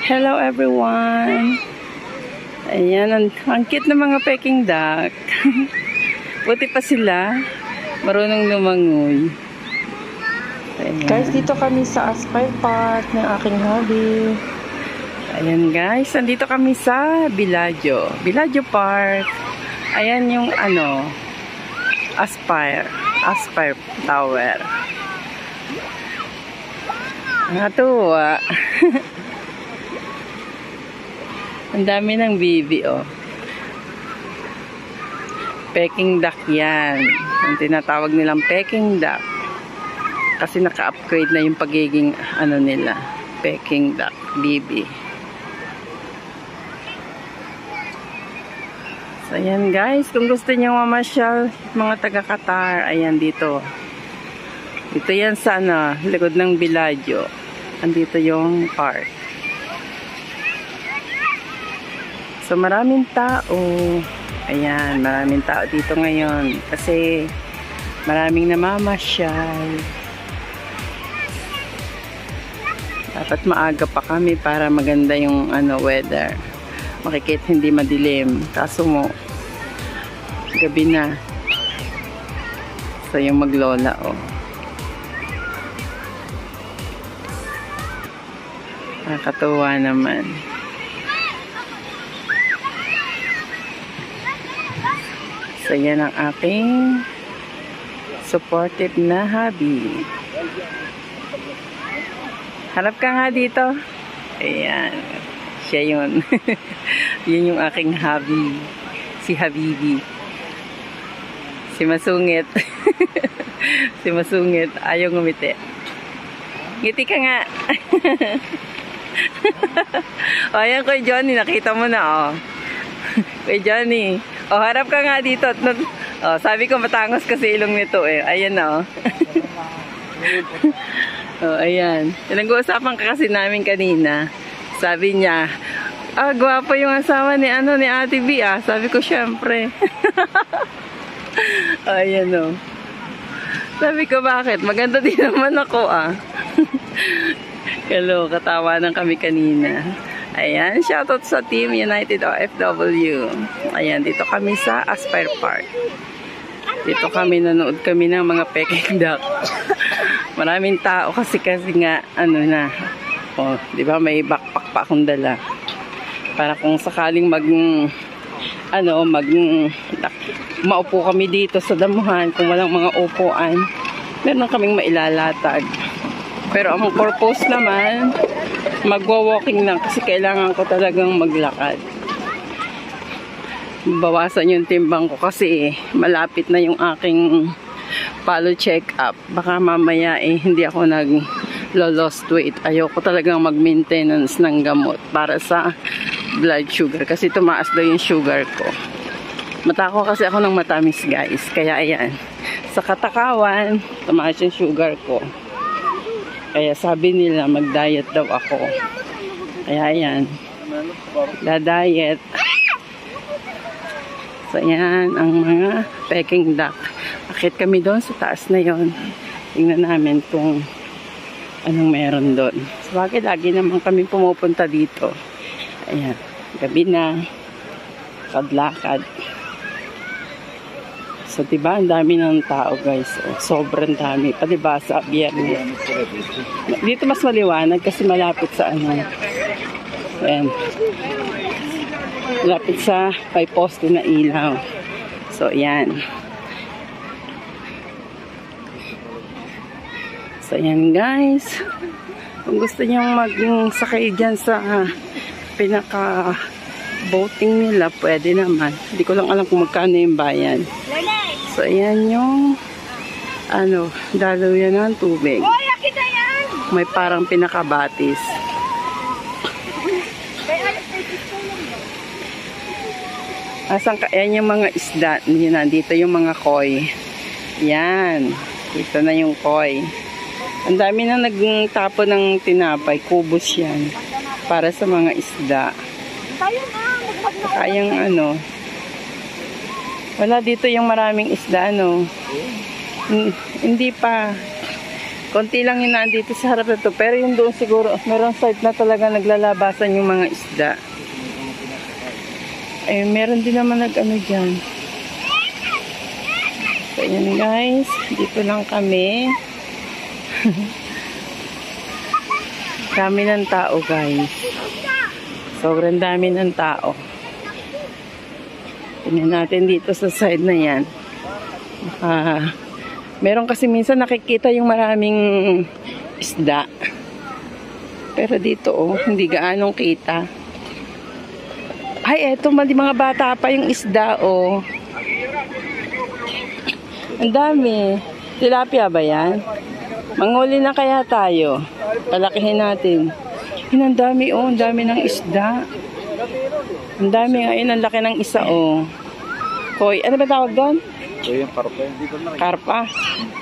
Hello everyone. Ayan, ang cute na mga Peking duck. Buti pa sila. Marunong lumangoy. Ayan. Guys, dito kami sa Aspire Park ng aking hobby. Ayan guys, nandito kami sa Bellagio Park. Ayan yung Aspire Tower. Natuwa. Ang dami ng bibi, oh. Peking duck yan. Ang tinatawag nilang Peking duck. Kasi naka-upgrade na yung pagiging nila. Peking duck, bibi. So, ayan guys. Kung gusto niyo mamasyal, mga taga-Qatar, ayan dito. Dito yan sa likod ng Bellagio. Andito yung park. So, maraming tao. Ayan, maraming tao dito ngayon. Kasi, maraming namamasyal. Dapat maaga pa kami para maganda yung weather. Makikita hindi madilim. Kaso mo, gabi na. So, yung maglola, oh. Nakakatuwa naman. So, yan ang aking supportive na hobby. Harap ka nga dito. Ayan. Siya yun. Yun yung aking hobby. Si Habibi. Si Masungit. Si Masungit. Ayaw ngumiti. Ngiti ka nga. O, ayan Kuya Johnny. Nakita mo na, oh. Kuya Johnny. O, harap ka nga dito. O, sabi ko matangos kasi ilong nito, eh. Ayan na, oh. O, ayan. Nag-uusapan ka kasi namin kanina. Sabi niya, gwapo yung asawa ni Ate B, ah. Sabi ko, syempre. O, ayan, oh. Sabi ko, bakit? Maganda din naman ako, ah. Hello, katawanan kami kanina. Ayan, shoutout sa Team United OFW. Ayan, dito kami sa Aspire Park. Dito kami, nanood kami ng mga Peking duck. Maraming tao kasi nga, oh, di ba may backpack pa akong dala. Para kung sakaling maupo kami dito sa damuhan, kung walang mga upuan, meron kaming mailalatag. Pero ang purpose naman, magwa-walking lang kasi kailangan ko talagang maglakad. Bawasan yung timbang ko kasi malapit na yung aking follow check-up. Baka mamaya hindi ako nag-lost weight. Ayoko talagang mag-maintenance ng gamot para sa blood sugar kasi tumaas daw yung sugar ko. Matako kasi ako ng matamis guys. Kaya ayan, sa katakawan, tumaas yung sugar ko. Kaya sabi nila mag-diet daw ako. Kaya ayan. Da-diet. So ayan ang mga Peking duck. Akit kami doon sa taas na yon. Tingnan namin kung anong meron doon. So bakit lagi naman kami pumupunta dito. Ayan. Gabi na. Kadlakad. So, diba, ang dami ng tao, guys. Sobrang dami. Pa, diba, sa Biyernes. Dito mas maliwanag kasi malapit sa Ayan. Malapit sa may poste na ilaw. So, ayan. So, ayan, guys. Kung gusto nyo mag-sakay dyan sa pinaka-boating nila, pwede naman. Hindi ko lang alam kung magkano yung bayan. So, ayan yung dalaw yan ng tubig. May parang pinakabatis. Ayan yung mga isda. Nandito yung mga koi. Yan. Ito na yung koi. Ang dami na nagtapo ng tinapay. Kubos yan. Para sa mga isda. Kayang wala dito yung maraming isda, Hindi pa. Konti lang yung nandito sa harap na to. Pero yung doon siguro, meron site na talaga naglalabasan yung mga isda. Eh, meron din naman nag-ano dyan. So, yun guys. Dito lang kami. Dami ng tao guys. Sobrang dami ng tao. Tingnan natin dito sa side na yan. Meron kasi minsan nakikita yung maraming isda. Pero dito hindi gaanong kita. Ay, eto mali mga bata pa yung isda Ang dami. Tilapia ba yan? Manguli na kaya tayo. Palakihin natin. Ang dami ang dami ng isda. Ang dami ngayon, ang laki ng isa Koy, ano ba tawag doon? Yung karpa. Karpa.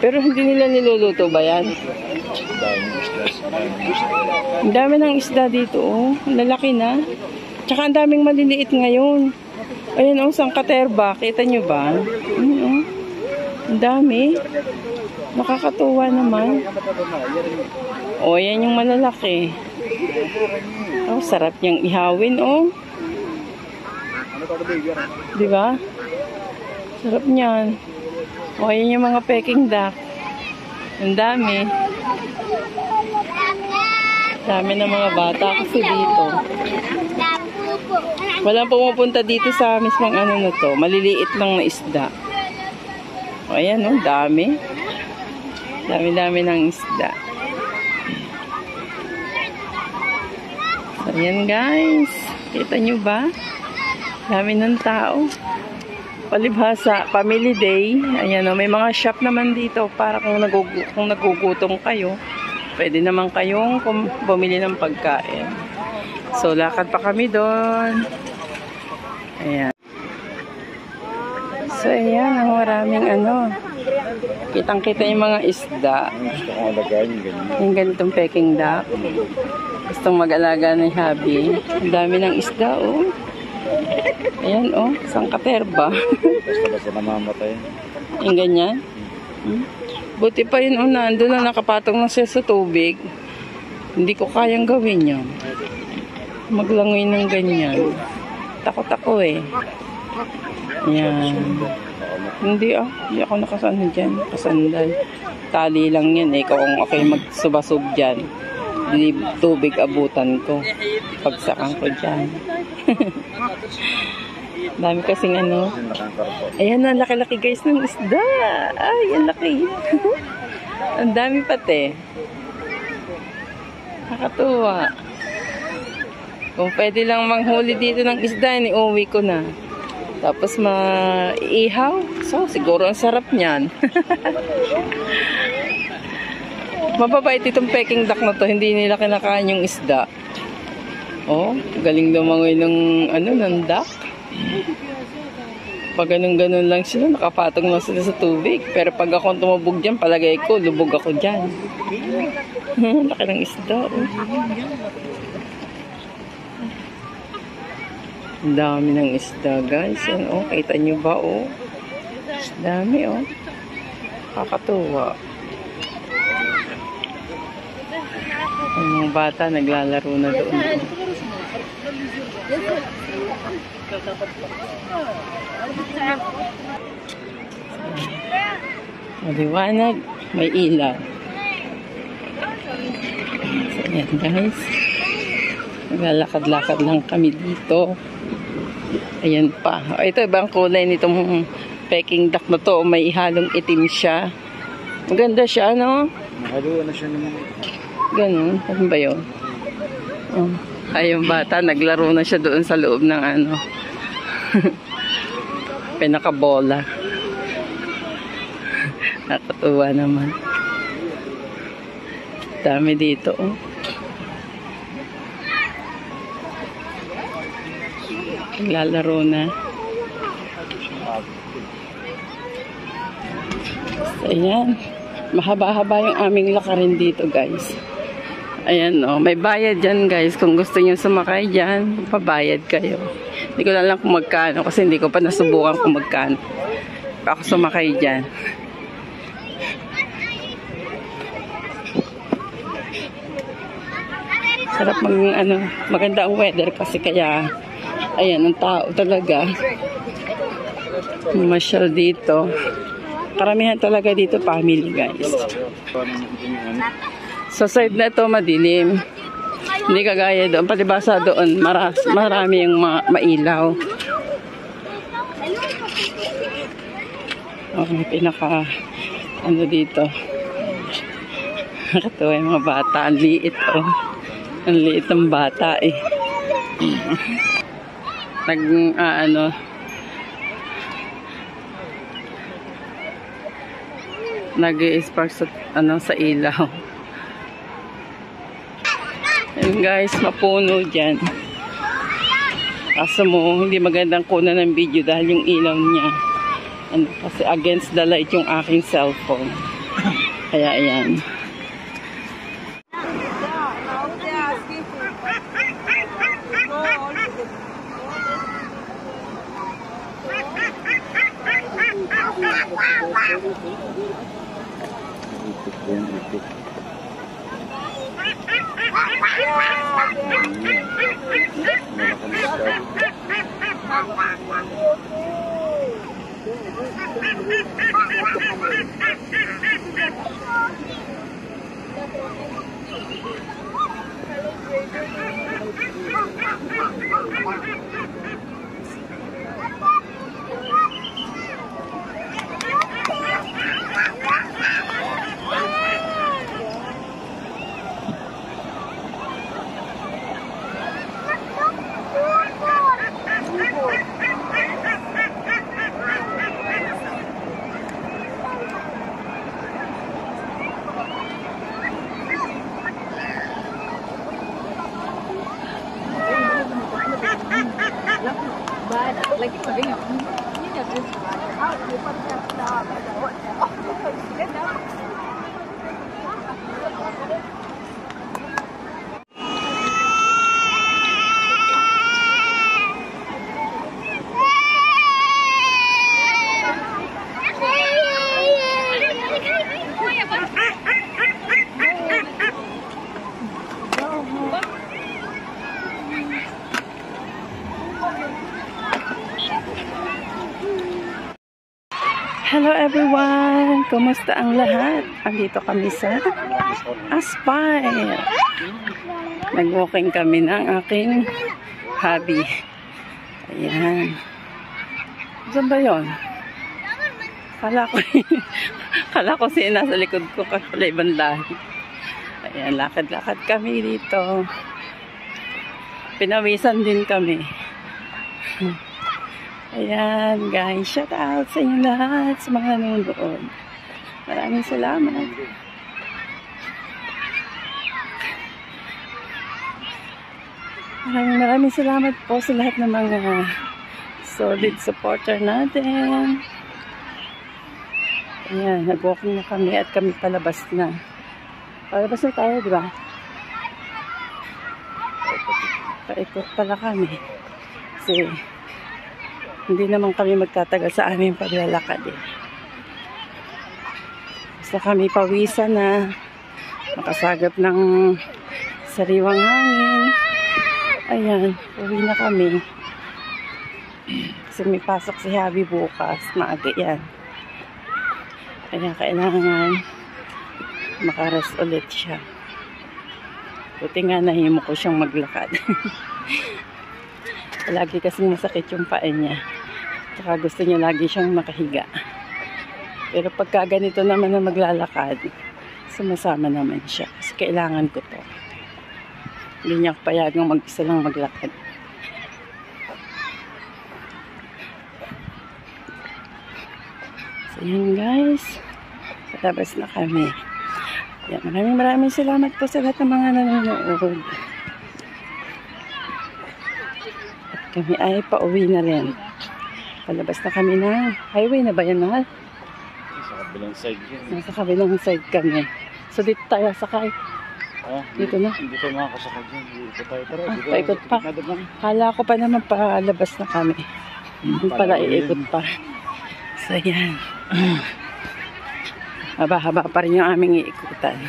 Pero hindi nila niluluto ba yan? Ang dami ng isda dito Ang lalaki na. Tsaka ang daming maliliit ngayon. Ayan sangkaterba. Kita nyo ba? Ang dami. Nakakatuwa naman. Yan yung malalaki. Sarap niyang ihawin Diba? Sarap niyan. Yan yung mga Peking duck. Ang dami. Dami ng mga bata kasi dito. Walang pumupunta dito sa mismong na to. Maliliit lang na isda. Ayan dami. Dami-dami ng isda. Ayan guys. Kita nyo ba? Dami ng tao. Palibhasa, family day. Ayan may mga shop naman dito para kung nagugutom kayo, pwede naman kayong bumili ng pagkain. So, lakad pa kami doon. Ayan. So, ayan, ang maraming kitang-kita yung mga isda. Yung ganitong Peking duck. Gustong mag-alaga ng hubby. Ang dami ng isda, Ayan, sangkaterba. Basta namamatay. Yung ganyan. Buti pa yun, nandun na nakapatong na siya sa tubig. Hindi ko kayang gawin yan. Maglangoy ng ganyan. Takot ako Ayan. Hindi ako nakasano dyan. Kasandal. Tali lang yan Kung okay magsubasog dyan. Di tubig abutan ko. Pagsakan ko dyan. Dami kasing Ayan ang laki-laki guys ng isda. Ay, ang laki. Ang dami pati. Nakatuwa. Kung pwede lang manghuli dito ng isda, uwi ko na. Tapos maihaw. So, siguro ang sarap niyan. Mababait itong Peking duck na to. Hindi nila kinakain yung isda. Galing lumangoy ng duck. Pag ganun-ganun lang sila, nakapatong lang sila sa tubig. Pero pag akong tumubog dyan, palagay ko, lubog ako dyan. Laki ng isda. Ang dami ng isda, guys. Yan, kita nyo ba, Dami, Kakatuwa. Ang mga bata, naglalaro na doon. Maliwanag, may ilaw. So, yan guys. Naglalakad-lakad lang kami dito. Ayan pa. Ito, ibang kulay nitong Peking duck na to. May halong itim siya. Maganda siya, Nakaluwa na siya naman. Ganun. Ano ba yun? Ay, yung bata, naglaro na siya doon sa loob ng pinakabola. Nakatuwa naman. Dami dito, Naglalaro na. So, ayan. Mahaba-haba yung aming lakarin dito, guys. Ayan, may bayad dyan, guys. Kung gusto nyo sumakay dyan, pabayad kayo. Hindi ko lang kung magkano kasi hindi ko pa nasubukan kung magkano. Ako sumakay dyan. Sarap maganda ang weather kasi kaya, ayan, ang tao talaga. Masyal dito. Karamihan talaga dito family, guys. Sa side na ito, madilim. Hindi kagaya doon. Palibasa doon, marami yung mailaw. Oh, may pinaka, dito. Nakatawa yung mga bata. Ang liit, oh. Ang liit ng bata, eh. Nag-i-spark sa ilaw. And guys, mapuno dyan. Kaso mo, hindi magandang kunan ng video dahil yung ilaw niya. Kasi against the light yung aking cellphone. Kaya ayan. Hello everyone! Kumusta ang lahat? Andito kami sa Aspire. Nag-walking kami ng aking hubby. Ayan. Saan ba yun? Kala ko siya nasa likod ko kasi ibang lahi. Ayan, lakad-lakad kami dito. Pinawisan din kami. Ayan guys, shout out sa inyo lahat sa mga nanonood. Maraming salamat. Maraming salamat po sa lahat ng mga solid supporter natin. Ayan, nag-walking na kami at kami palabas na. Palabas na tayo, di ba? Paikot pala kami. Kasi hindi naman kami magtatagal sa aming paglalakad eh. Basta kami pawisan na, makasagap ng sariwang hangin. Ayan, uwi na kami. Kasi may pasok si Javi bukas, maaga yan. Kaya kailangan makarest ulit siya. Buti nga nahimo ko siyang maglakad. Lagi kasing masakit yung paa niya. Tsaka gusto niya lagi siyang makahiga. Pero pagka ganito naman na maglalakad, sumasama naman siya. Kasi kailangan ko to. Hindi niya payagang mag-isa lang maglakad. So yun guys. Palabas na kami. Yan, maraming salamat po sa lahat ng mga nanonood. At kami ay pauwi na rin. Palabas na kami na. Highway na ba yan, mahal? Sa kabilang side yun. Nasa kabilang side kami. So dito tayo sakay. Dito na. Hindi tayo makakasakay dyan. Dito tayo. Tara, dito. Paikot pa. Kala ko pa naman palabas na kami. Hindi pala iikot pa. So yan. Haba-haba pa rin yung aming iikutan.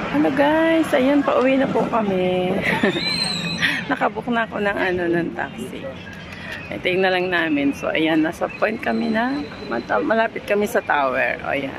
Hello guys, ayan, pauwi na po kami. Nakabook na ako ng taxi. Tingnan na lang namin. So ayan, nasa point kami na, malapit kami sa tower. O ayan.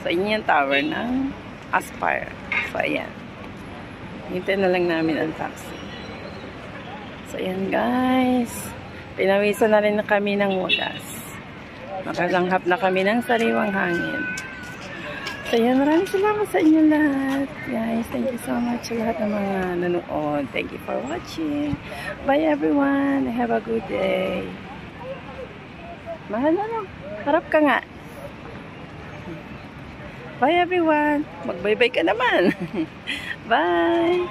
So yun yung tower ng Aspire. So ayan. Hintayin na lang namin ang taxi. So ayan guys. Pinawisan na rin na kami ng wagas. Makalanghap na kami ng sariwang hangin. So, yan. Maraming salamat sa inyo lahat. Guys, thank you so much sa lahat ng mga nanood. Thank you for watching. Bye, everyone. Have a good day. Mahal na. Harap ka nga. Bye, everyone. Mag-bye-bye ka naman. Bye.